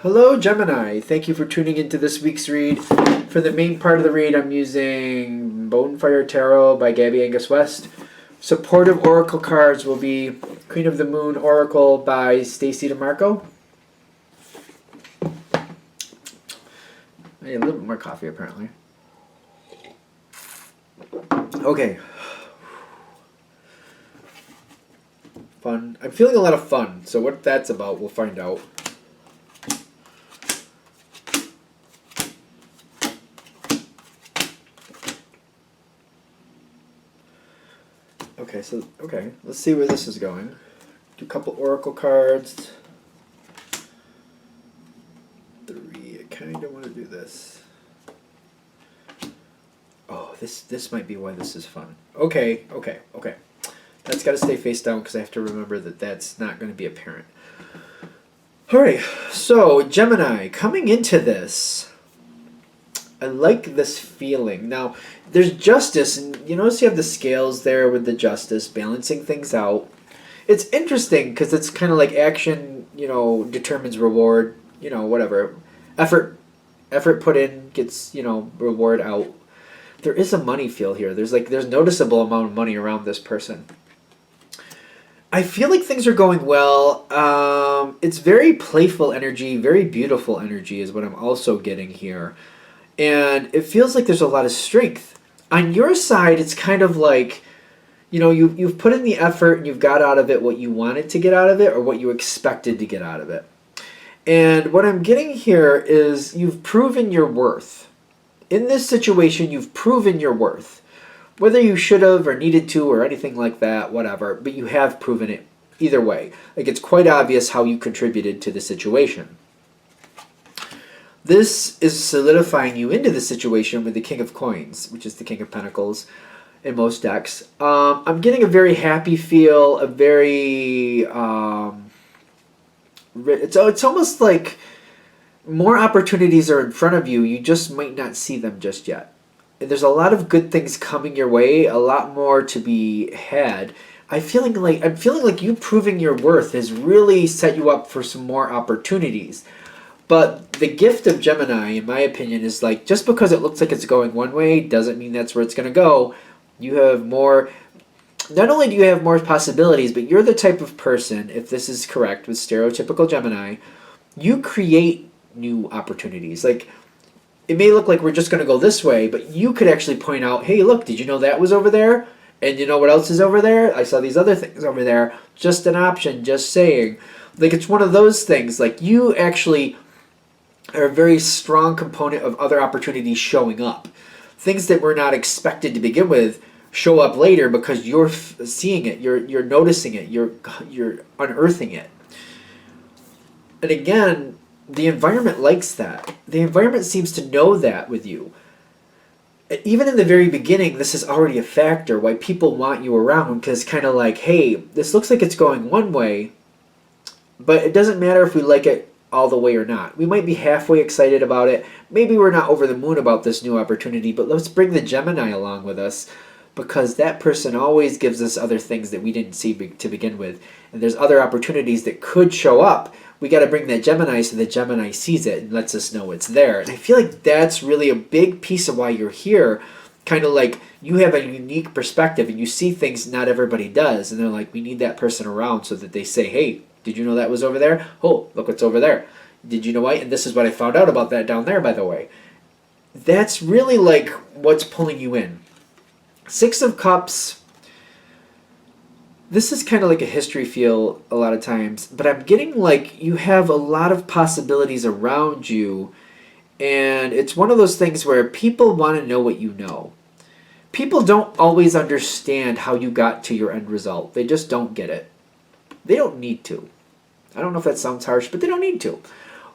Hello, Gemini. Thank you for tuning into this week's read. For the main part of the read, I'm using Bonefire Tarot by Gabby Angus West. Supportive oracle cards will be Queen of the Moon Oracle by Stacy DeMarco. I need a little bit more coffee, apparently. Okay. Fun. I'm feeling a lot of fun, so what that's about, we'll find out. Okay, let's see where this is going. Do a couple oracle cards. 3, I kind of want to do this. Oh, this might be why this is fun. Okay. That's got to stay face down because I have to remember that that's not going to be apparent. Alright, so Gemini, coming into this, I like this feeling. Now, there's justice, and you notice you have the scales there with the justice, balancing things out. It's interesting because it's kind of like action, determines reward, whatever. Effort put in gets, reward out. There is a money feel here. There's noticeable amount of money around this person. I feel like things are going well. It's very playful energy, very beautiful energy is what I'm also getting here. And it feels like there's a lot of strength. On your side, it's kind of like, you've put in the effort and you've got out of it what you wanted to get out of it or what you expected to get out of it. And what I'm getting here is you've proven your worth. In this situation, you've proven your worth. Whether you should have or needed to or anything like that, whatever, but you have proven it either way. Like, it's quite obvious how you contributed to the situation. This is solidifying you into the situation with the King of Coins, which is the King of Pentacles in most decks. I'm getting a very happy feel, a very... it's almost like more opportunities are in front of you. You just might not see them just yet. And there's a lot of good things coming your way, a lot more to be had. I'm feeling like you proving your worth has really set you up for some more opportunities. But the gift of Gemini, in my opinion, is like, just because it looks like it's going one way doesn't mean that's where it's going to go. You have more, not only do you have more possibilities, but you're the type of person, if this is correct with stereotypical Gemini, you create new opportunities. Like, it may look like we're just going to go this way, but you could actually point out, hey, look, did you know that was over there? And you know what else is over there? I saw these other things over there. Just an option, just saying. Like, it's one of those things. Like, you actually are a very strong component of other opportunities showing up. Things that were not expected to begin with show up later because you're seeing it, you're noticing it, you're unearthing it. And again, the environment likes that. The environment seems to know that with you. Even in the very beginning, this is already a factor why people want you around, because kind of like, hey, this looks like it's going one way, but it doesn't matter if we like it all the way or not. We might be halfway excited about it. Maybe we're not over the moon about this new opportunity, but let's bring the Gemini along with us, because that person always gives us other things that we didn't see to begin with. And there's other opportunities that could show up. We got to bring that Gemini so the Gemini sees it and lets us know it's there. And I feel like that's really a big piece of why you're here. Kind of like you have a unique perspective and you see things not everybody does. And they're like, we need that person around so that they say, hey, did you know that was over there? Oh, look what's over there. Did you know why? And this is what I found out about that down there, by the way. That's really like what's pulling you in. 6 of Cups. This is kind of like a history feel a lot of times, but I'm getting like you have a lot of possibilities around you, and it's one of those things where people want to know what you know. People don't always understand how you got to your end result. They just don't get it. They don't need to. I don't know if that sounds harsh, but they don't need to.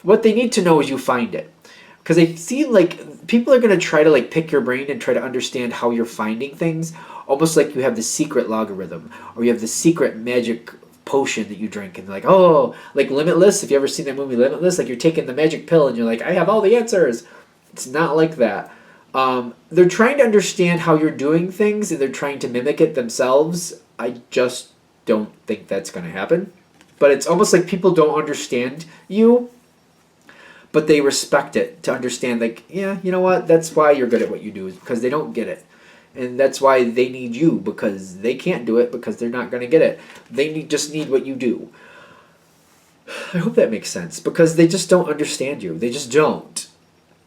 What they need to know is you find it. Because they see like people are going to try to like pick your brain and try to understand how you're finding things, almost like you have the secret logarithm or you have the secret magic potion that you drink and like, oh, like Limitless. If you ever seen that movie Limitless, like you're taking the magic pill and you're like, I have all the answers. It's not like that. They're trying to understand how you're doing things and they're trying to mimic it themselves. I just don't think that's going to happen. But it's almost like people don't understand you. but they respect it to understand, like, yeah, you know what? That's why you're good at what you do, is because they don't get it. And that's why they need you, because they can't do it because they're not going to get it. They just need what you do. I hope that makes sense, because they just don't understand you. They just don't.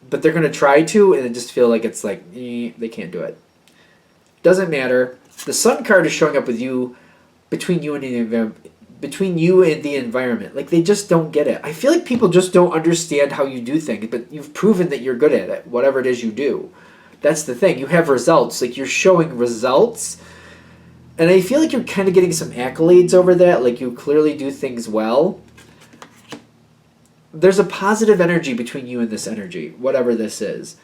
But they're going to try to, and they just feel like it's like, they can't do it. Doesn't matter. The Sun card is showing up with you, between you and the environment. Like, they just don't get it. I feel like people just don't understand how you do things, but you've proven that you're good at it, whatever it is you do. That's the thing. You have results. Like, you're showing results. And I feel like you're kind of getting some accolades over that. Like, you clearly do things well. There's a positive energy between you and this energy, whatever this is.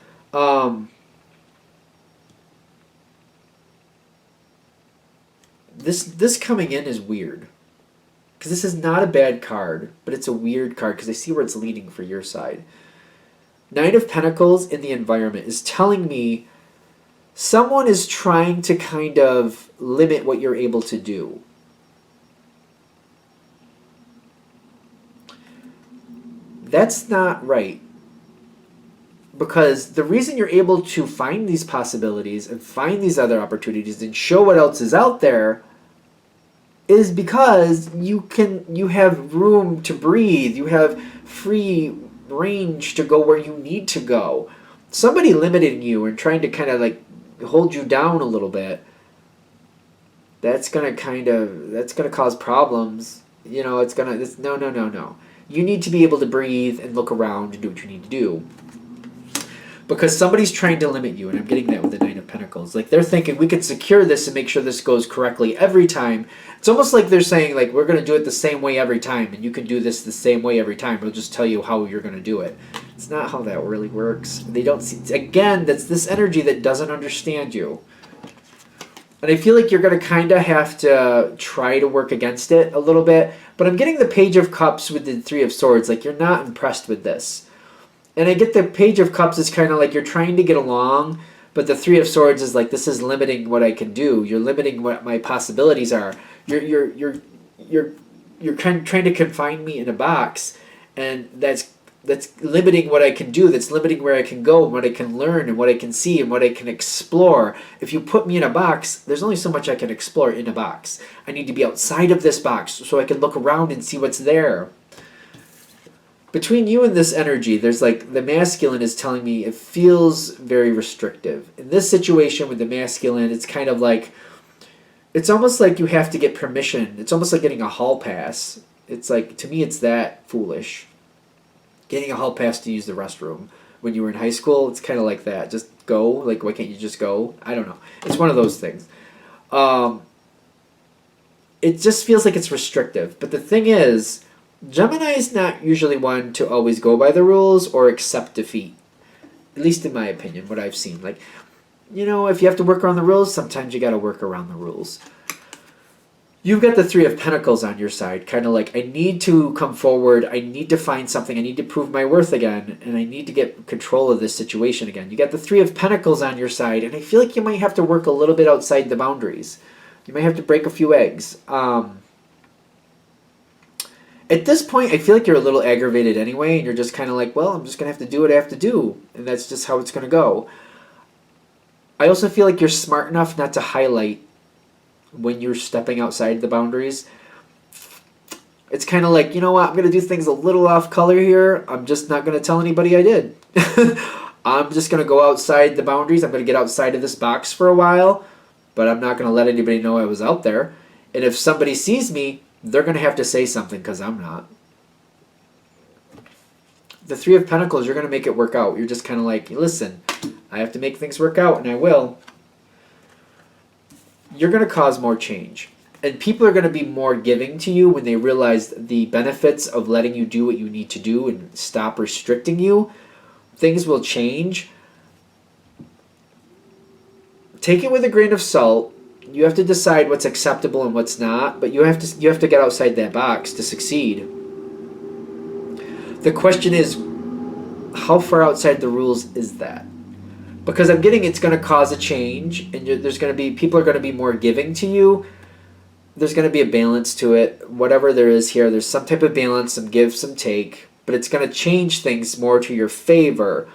This coming in is weird. Because this is not a bad card, but it's a weird card because I see where it's leading for your side. Nine of Pentacles in the environment is telling me someone is trying to kind of limit what you're able to do. That's not right. Because the reason you're able to find these possibilities and find these other opportunities and show what else is out there is because you have room to breathe. You have free range to go where you need to go. Somebody limiting you and trying to kind of like hold you down a little bit, that's gonna cause problems. You know, no. You need to be able to breathe and look around and do what you need to do. Because somebody's trying to limit you, and I'm getting that with the Nine of Pentacles. Like, they're thinking, we can secure this and make sure this goes correctly every time. It's almost like they're saying, like, we're going to do it the same way every time, and you can do this the same way every time. We'll just tell you how you're going to do it. It's not how that really works. They don't see... Again, that's this energy that doesn't understand you. And I feel like you're going to kind of have to try to work against it a little bit. But I'm getting the Page of Cups with the Three of Swords. Like, you're not impressed with this. And I get the Page of Cups is kind of like you're trying to get along, but the Three of Swords is like, this is limiting what I can do. You're limiting what my possibilities are. You're kind of trying to confine me in a box, and that's limiting what I can do. That's limiting where I can go, and what I can learn, and what I can see, and what I can explore. If you put me in a box, there's only so much I can explore in a box. I need to be outside of this box so I can look around and see what's there. Between you and this energy, there's like, the masculine is telling me it feels very restrictive. In this situation with the masculine, it's kind of like, it's almost like you have to get permission. It's almost like getting a hall pass. It's like, to me, it's that foolish. Getting a hall pass to use the restroom. When you were in high school, it's kind of like that. Just go. Like, why can't you just go? I don't know. It's one of those things. It just feels like it's restrictive. But the thing is, Gemini is not usually one to always go by the rules or accept defeat. At least in my opinion, what I've seen. Like, you know, if you have to work around the rules, sometimes you got to work around the rules. You've got the Three of Pentacles on your side. Kind of like, I need to come forward. I need to find something. I need to prove my worth again. And I need to get control of this situation again. You got the Three of Pentacles on your side. And I feel like you might have to work a little bit outside the boundaries. You might have to break a few eggs. At this point, I feel like you're a little aggravated anyway, and you're just kind of like, well, I'm just going to have to do what I have to do, and that's just how it's going to go. I also feel like you're smart enough not to highlight when you're stepping outside the boundaries. It's kind of like, you know what, I'm going to do things a little off color here. I'm just not going to tell anybody I did. I'm just going to go outside the boundaries. I'm going to get outside of this box for a while, but I'm not going to let anybody know I was out there. And if somebody sees me, they're going to have to say something because I'm not. The Three of Pentacles, you're going to make it work out. You're just kind of like, listen, I have to make things work out, and I will. You're going to cause more change. And people are going to be more giving to you when they realize the benefits of letting you do what you need to do and stop restricting you. Things will change. Take it with a grain of salt. You have to decide what's acceptable and what's not, but you have to get outside that box to succeed. The question is, how far outside the rules is that? Because I'm getting it's going to cause a change, and there's going to be people are going to be more giving to you. There's going to be a balance to it. Whatever there is here, there's some type of balance, some give, some take. but it's going to change things more to your favor.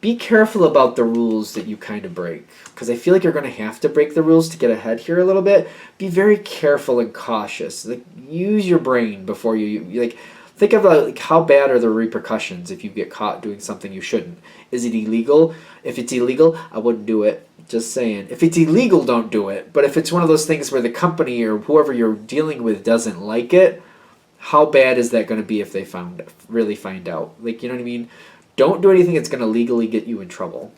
Be careful about the rules that you kind of break, because I feel like you're going to have to break the rules to get ahead here a little bit. Be very careful and cautious. Like, use your brain before you like. Think about like how bad are the repercussions if you get caught doing something you shouldn't. Is it illegal? If it's illegal, I wouldn't do it. Just saying. If it's illegal, don't do it. But if it's one of those things where the company or whoever you're dealing with doesn't like it, how bad is that going to be if they really find out? Like, you know what I mean? Don't do anything that's going to legally get you in trouble.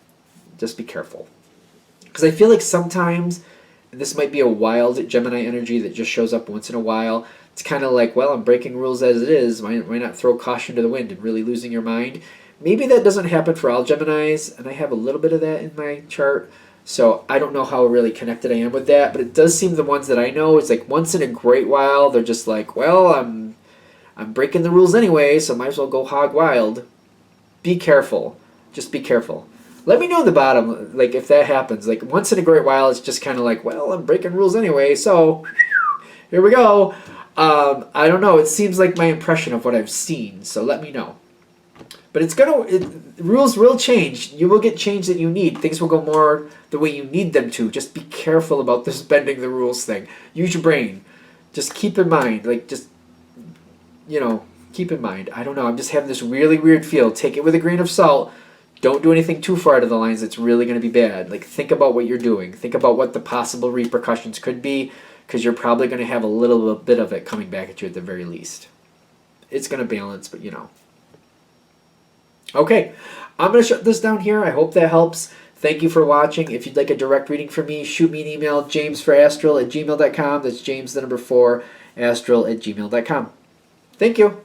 Just be careful. Because I feel like sometimes, and this might be a wild Gemini energy that just shows up once in a while, it's kind of like, well, I'm breaking rules as it is. Why not throw caution to the wind and really losing your mind? Maybe that doesn't happen for all Geminis, and I have a little bit of that in my chart. So I don't know how really connected I am with that, but it does seem the ones that I know, it's like once in a great while, they're just like, well, I'm breaking the rules anyway, so might as well go hog wild. Be careful. Just be careful. Let me know in the bottom, like, if that happens. Like, once in a great while, it's just kind of like, well, I'm breaking rules anyway, so here we go. I don't know. It seems like my impression of what I've seen, so let me know. But rules will change. You will get change that you need. Things will go more the way you need them to. Just be careful about this bending the rules thing. Use your brain. Just keep in mind, like, just, keep in mind. I don't know. I'm just having this really weird feel. Take it with a grain of salt. Don't do anything too far out of the lines that's really going to be bad. Like, think about what you're doing. Think about what the possible repercussions could be, because you're probably going to have a little bit of it coming back at you at the very least. It's going to balance, but Okay, I'm going to shut this down here. I hope that helps. Thank you for watching. If you'd like a direct reading from me, shoot me an email, jamesforastral@gmail.com. That's James, the number 4, astral@gmail.com. Thank you.